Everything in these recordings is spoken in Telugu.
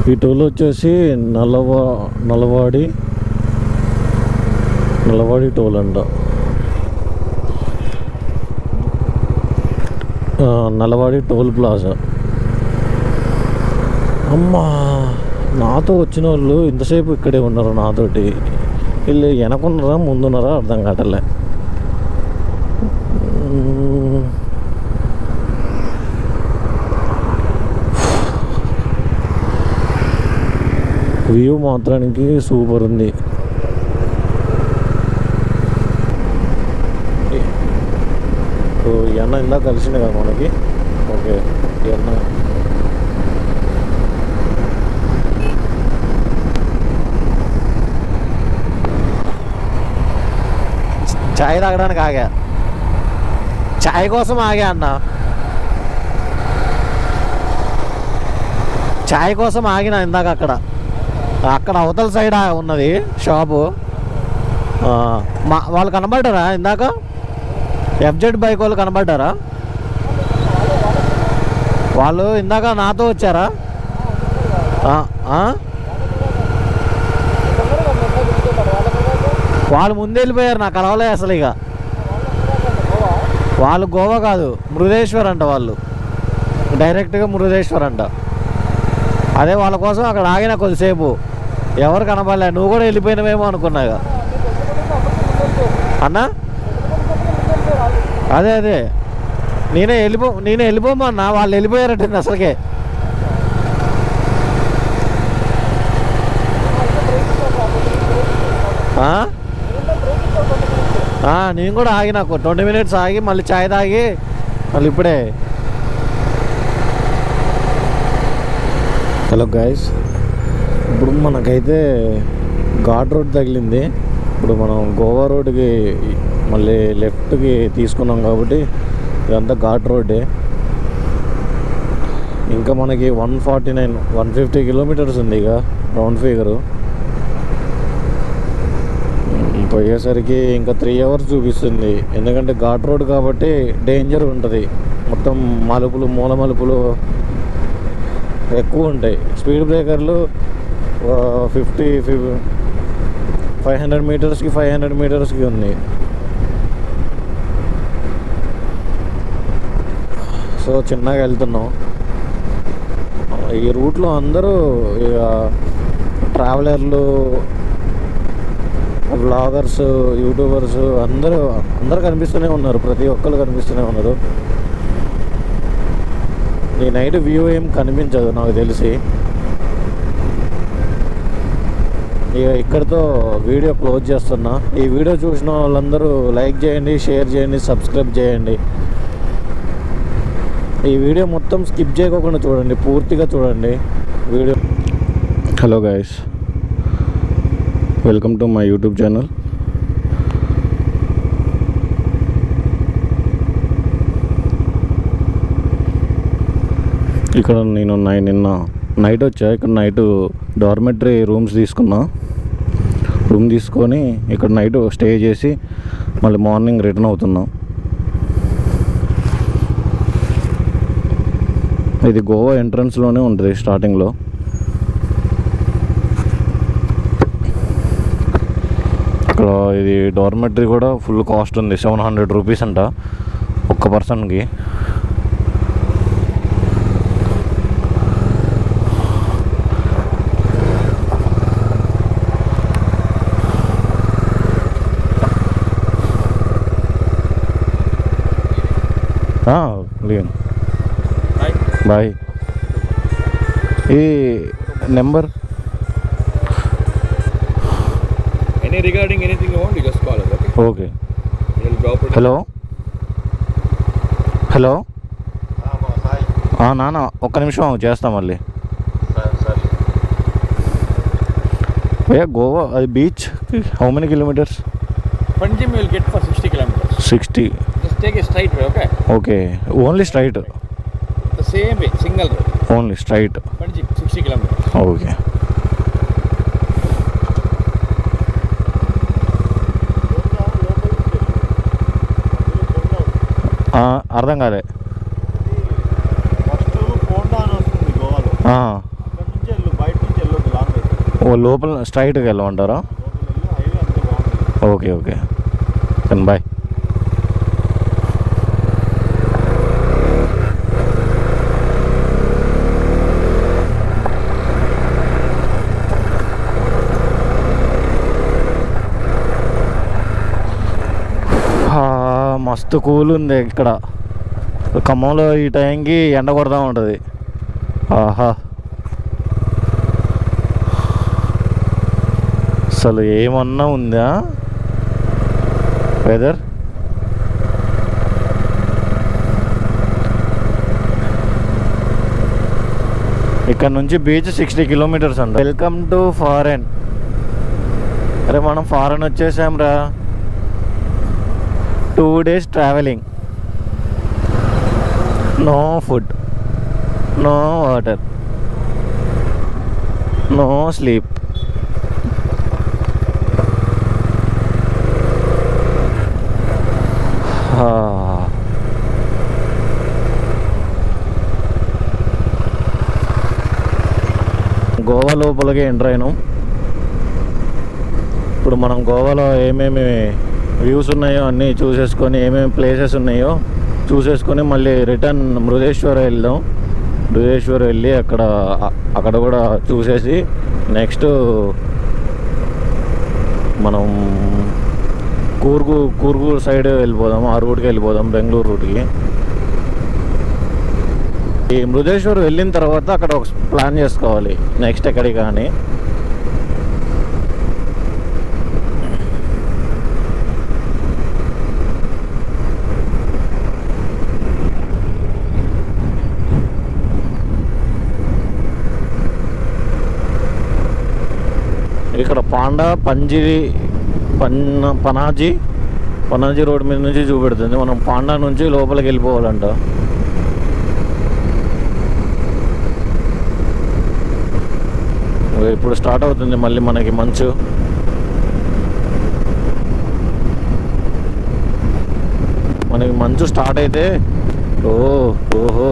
ఈ టోల్ వచ్చేసి నల్లవాడి టోల్ అంట. నల్లవాడి టోల్ ప్లాజా. అమ్మా, నాతో వచ్చిన వాళ్ళు ఇంతసేపు ఇక్కడే ఉన్నారు నాతోటి. వీళ్ళు వెనకున్నారా ముందున్నారా అర్థం కావట్లే. వ్యూ మాత్రానికి సూపర్ ఉంది. ఎన్న ఇందాక కలిసింది కదా మనకి. ఓకే, ఎన్న చాయ్ తాగడానికి ఆగా, చాయ్ కోసం ఆగా అన్న, చాయ్ కోసం ఆగిన ఇందాక. అక్కడ అవతల సైడ్ ఉన్నది షాపు. వాళ్ళు కనబడ్డారా ఇందాక? ఎఫ్జెడ్ బైక్ వాళ్ళు కనబడ్డారా? వాళ్ళు ఇందాక నాతో వచ్చారా? వాళ్ళు ముందు వెళ్ళిపోయారు, నాకు కలవలే అసలు. ఇక వాళ్ళు గోవా కాదు, మృదేశ్వర్ అంట. వాళ్ళు డైరెక్ట్గా మృదేశ్వర్ అంట. అదే వాళ్ళ కోసం అక్కడ ఆగిన కొద్దిసేపు. ఎవరు కనబడలే, నువ్వు కూడా వెళ్ళిపోయినవేమో అనుకున్నాగా అన్నా. అదే నేనే వెళ్ళిపోమన్నా, వాళ్ళు వెళ్ళిపోయారట అసలుకే. నేను కూడా ఆగి, నాకు 20 minutes ఆగి మళ్ళీ చాయ్ తాగి మళ్ళీ ఇప్పుడే. హలో గైస్, ఇప్పుడు మనకైతే ఘాట్ రోడ్ తగిలింది. ఇప్పుడు మనం గోవా రోడ్కి మళ్ళీ లెఫ్ట్కి తీసుకున్నాం కాబట్టి ఇదంతా ఘాట్ రోడ్డే. ఇంకా మనకి 150 kilometers ఉంది ఇక రౌండ్ ఫిగరు. పోయేసరికి ఇంకా 3 hours చూపిస్తుంది. ఎందుకంటే ఘాట్ రోడ్ కాబట్టి డేంజర్ ఉంటుంది. మొత్తం మలుపులు, మూల మలుపులు ఎక్కువ ఉంటాయి. స్పీడ్ బ్రేకర్లు 500 metersకి 500 metersకి ఉంది. సో చిన్నగా వెళ్తున్నాం. ఈ రూట్లో అందరూ ఇక ట్రావెలర్లు, వ్లాగర్స్, యూట్యూబర్స్ అందరూ కనిపిస్తూనే ఉన్నారు. ప్రతి ఒక్కరు కనిపిస్తూనే ఉన్నారు. ఈ నైట్ వ్యూ ఏం కనిపించదు నాకు తెలిసి. ఇక ఇక్కడితో వీడియో క్లోజ్ చేస్తున్నా. ఈ వీడియో చూసిన వాళ్ళందరూ లైక్ చేయండి, షేర్ చేయండి, సబ్స్క్రైబ్ చేయండి. ఈ వీడియో మొత్తం స్కిప్ చేయకుండా చూడండి, పూర్తిగా చూడండి video. Hello guys, welcome to my YouTube channel. ఇక్కడ నేను నిన్న నైట్ వచ్చా. ఇక్కడ నైట్ డార్మెటరీ రూమ్స్ తీసుకున్నా. రూమ్ తీసుకొని ఇక్కడ నైట్ స్టే చేసి మళ్ళీ మార్నింగ్ రిటర్న్ అవుతున్నాం. ఇది గోవా ఎంట్రన్స్లోనే ఉంటుంది స్టార్టింగ్లో. ఇక్కడ ఇది డార్మెటరీ కూడా ఫుల్ కాస్ట్ ఉంది. 700 rupees అంట ఒక్క పర్సన్కి. బాయ్. ఈ number regarding anything you want, you just call us, okay? Okay. We'll drop it. Hello నాన్న ఒక్క నిమిషం చేస్తాం మళ్ళీ. ఏ గోవా అది beach how many kilometers? Panjim will get for 60 kilometers. 60. Just take a straight way, okay? Okay, only straight. The same way, single road. Only straight. Panjim 60 kilometers. Okay. అర్థం కాలే. ఫస్ట్ కోండా అని వస్తుంది గోవాలో. అక్కడ నుంచి వెళ్ళు, బయట ఓ లోపల స్ట్రైట్గా వెళ్ళమంటారా? ఓకే ఓకే కానీ బాయ్. మస్తు కూల్ ఉంది ఇక్కడ. ఖమ్మంలో ఈ టైంకి ఎండ కొడతా ఉంటుంది. ఆహా, అసలు ఏమన్నా ఉందా వెదర్? ఇక్కడ నుంచి బీచ్ 60 కిలోమీటర్స్ అంట. Welcome to foreign. అరే మనం ఫారెన్ వచ్చేసాం రా. 2 days travelling, no food, no water, no sleep. Goa లోపలికి ఎంటర్ అయినాం. ఇప్పుడు మనం గోవాలో ఏమేమి వ్యూస్ ఉన్నాయో అన్నీ చూసేసుకొని, ఏమేమి ప్లేసెస్ ఉన్నాయో చూసేసుకొని మళ్ళీ రిటర్న్ మృదేశ్వర వెళ్దాం. మృదేశ్వర వెళ్ళి అక్కడ కూడా చూసేసి నెక్స్ట్ మనం కూర్గు సైడ్ వెళ్ళిపోదాం. ఆ రూట్కి వెళ్ళిపోదాం, బెంగళూరు రూట్కి. ఈ మృదేశ్వర్ వెళ్ళిన తర్వాత అక్కడ ఒక ప్లాన్ చేసుకోవాలి నెక్స్ట్ ఎక్కడికి కానీ. ఇక్కడ పనాజీ రోడ్ మీద నుంచి చూపెడుతుంది. మనం పాండా నుంచి లోపలికి వెళ్ళిపోవాలంట. ఇప్పుడు స్టార్ట్ అవుతుంది మళ్ళీ మనకి మంచు. మనకి మంచు స్టార్ట్ అయితే ఓహో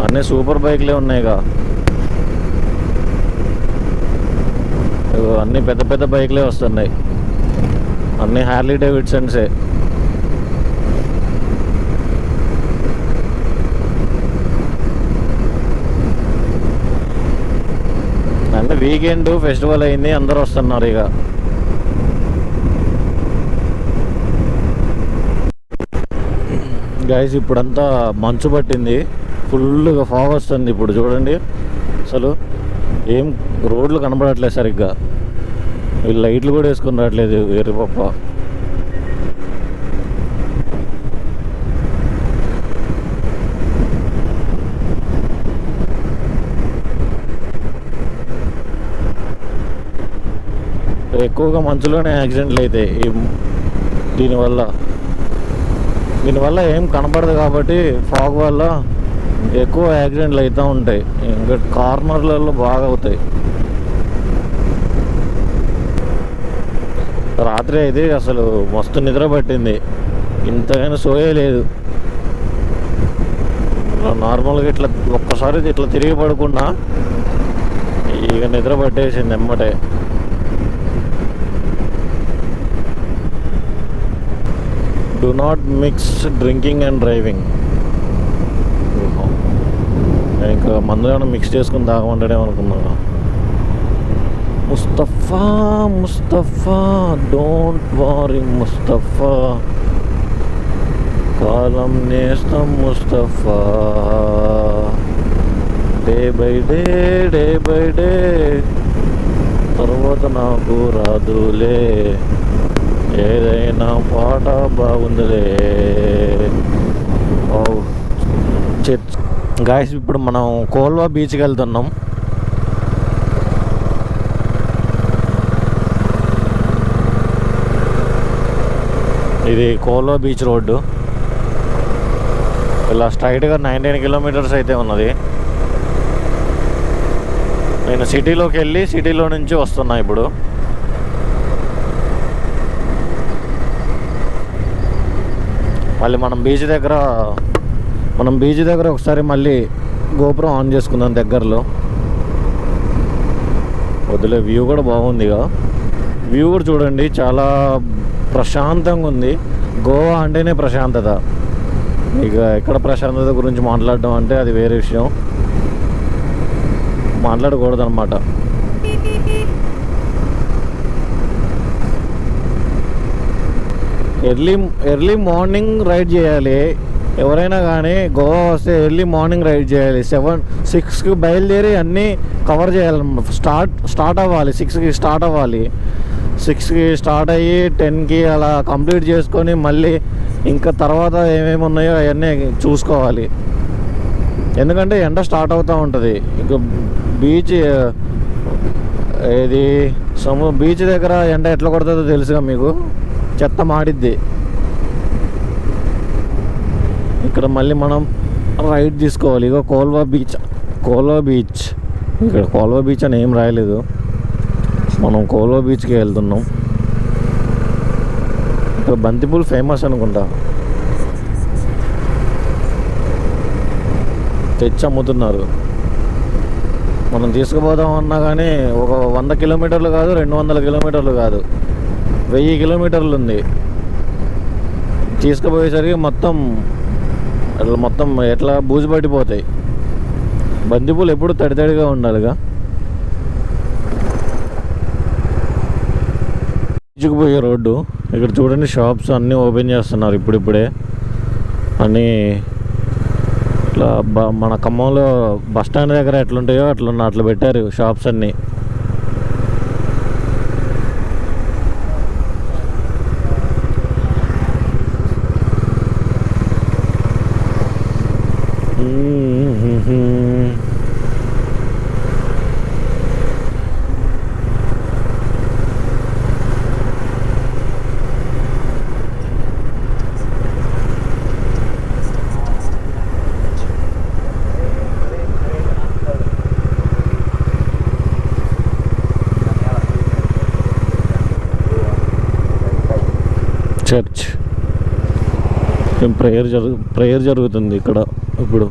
అన్నీ సూపర్ బైక్లే ఉన్నాయిగా. అన్నీ పెద్ద పెద్ద బైక్లే వస్తున్నాయి, అన్నీ హార్లీ డేవిడ్సన్సే. అంటే వీకెండ్ ఫెస్టివల్ అయింది, అందరూ వస్తున్నారు. ఇక గైస్ ఇప్పుడంతా మంచు పట్టింది, ఫుల్గా ఫాగ్ వస్తుంది. ఇప్పుడు చూడండి అసలు ఏం రోడ్లు కనబడట్లేదు సరిగ్గా. వీళ్ళు లైట్లు కూడా వేసుకొని రావట్లేదు వేరే పప్ప. ఎక్కువగా మంచులోనే యాక్సిడెంట్లు అవుతాయి. దీనివల్ల ఏం కనపడదు కాబట్టి ఫాగ్ వల్ల ఎక్కువ యాక్సిడెంట్లు అవుతూ ఉంటాయి. ఇంకా కార్నర్లలో బాగా అవుతాయి. రాత్రి అయితే అసలు మస్తు నిద్ర పట్టింది, ఇంతకైనా సోయే లేదు. నార్మల్గా ఇట్లా ఒక్కసారి ఇట్లా తిరిగి పడుకున్నా ఇక నిద్ర పట్టేసింది ఎమ్మటే. Do not mix drinking and driving. నేను ఇంకా మందు ఏమైనా మిక్స్ చేసుకుని తాగమంటాడేమనుకున్నాను. ముస్తఫా డోంట్ వారీ ముస్తఫా, కాలం నేస్తం ముస్తఫా, డే బై డే తర్వాత నాకు రాదులే, ఏదైనా పాట బాగుందిలే. గాయస్ ఇప్పుడు మనం కోల్వా బీచ్కి వెళ్తున్నాం. ఇది కోల్వా బీచ్ రోడ్డు. ఇలా స్ట్రైట్గా 19 కిలోమీటర్స్ అయితే ఉన్నది. నేను సిటీలోకి వెళ్ళి సిటీలో నుంచి వస్తున్నా ఇప్పుడు. మళ్ళీ మనం బీచ్ దగ్గర ఒకసారి మళ్ళీ గోపురం ఆన్ చేసుకుందాం దగ్గరలో. వదిలే వ్యూ కూడా బాగుంది ఇక. వ్యూ కూడా చూడండి, చాలా ప్రశాంతంగా ఉంది. గోవా అంటేనే ప్రశాంతత. ఇక ఎక్కడ ప్రశాంతత గురించి మాట్లాడడం అంటే అది వేరే విషయం, మాట్లాడకూడదు అనమాట. ఎర్లీ మార్నింగ్ రైడ్ చేయాలి ఎవరైనా కానీ. గోవా వస్తే ఎర్లీ మార్నింగ్ రైడ్ చేయాలి. 6కి బయలుదేరి అన్నీ కవర్ చేయాలి. స్టార్ట్ అవ్వాలి 6కి స్టార్ట్ అవ్వాలి. 6కి స్టార్ట్ అయ్యి 10కి అలా కంప్లీట్ చేసుకొని మళ్ళీ ఇంకా తర్వాత ఏమేమి ఉన్నాయో అవన్నీ చూసుకోవాలి. ఎందుకంటే ఎండ స్టార్ట్ అవుతూ ఉంటుంది. ఇక బీచ్ ఇది బీచ్ దగ్గర ఎండ ఎట్లా కొడుతుందో తెలుసుగా మీకు, చెత్త మాడిద్ది. ఇక్కడ మళ్ళీ మనం రైడ్ తీసుకోవాలి. ఇక కోల్వా బీచ్ ఇక్కడ కోల్వా బీచ్ అని ఏం రాయలేదు, మనం కోల్వా బీచ్కి వెళ్తున్నాం. ఇక్కడ బంతిపూలు ఫేమస్ అనుకుంటా, తెచ్చి అమ్ముతున్నారు. మనం తీసుకుపోదాం అన్నా కానీ ఒక 100 కిలోమీటర్లు కాదు, 200 కిలోమీటర్లు కాదు, 1000 కిలోమీటర్లు ఉంది. తీసుకుపోయేసరికి మొత్తం ఎట్లా బూజు పట్టిపోతాయి. బంతిపూలు ఎప్పుడు తడితడిగా ఉండాలిగా. బీచ్కి పోయే రోడ్డు ఇక్కడ చూడండి, షాప్స్ అన్నీ ఓపెన్ చేస్తున్నారు ఇప్పుడిప్పుడే అన్నీ. ఇట్లా మన ఖమ్మంలో బస్ స్టాండ్ దగ్గర ఎట్లుంటాయో అట్లా పెట్టారు షాప్స్ అన్నీ. చర్చ్ ప్రేయర్ జరుగుతుంది ఇక్కడ ఇప్పుడు.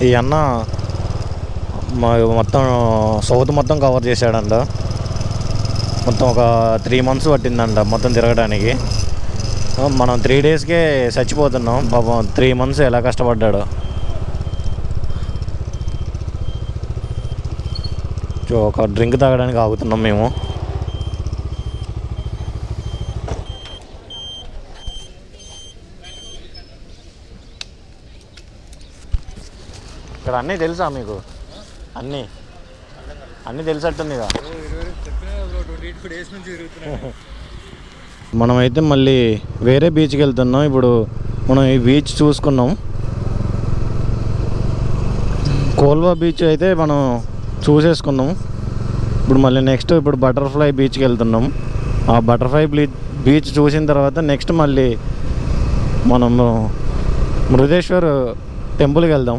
ఈ అన్న మొత్తం సౌత్ మొత్తం కవర్ చేశాడంట. మొత్తం ఒక 3 months పట్టిందంట మొత్తం తిరగడానికి. మనం 3 daysకే చచ్చిపోతున్నాం. పాపం 3 months ఎలా కష్టపడ్డాడు. ఒక డ్రింక్ తాగడానికి ఆగుతున్నాం మేము. ఇక్కడ అన్నీ తెలుసా మీకు? అన్నీ తెలిసట్టుందిగా. మనమైతే మళ్ళీ వేరే బీచ్కి వెళ్తున్నాం. ఇప్పుడు మనం ఈ బీచ్ చూసుకున్నాం. కోల్వా బీచ్ అయితే మనం చూసేసుకున్నాం. ఇప్పుడు మళ్ళీ నెక్స్ట్ ఇప్పుడు బటర్ఫ్లై బీచ్కి వెళ్తున్నాం. ఆ బటర్ఫ్లై బీచ్ చూసిన తర్వాత నెక్స్ట్ మళ్ళీ మనము మృదేశ్వర్ టెంపుల్కి వెళ్దాం.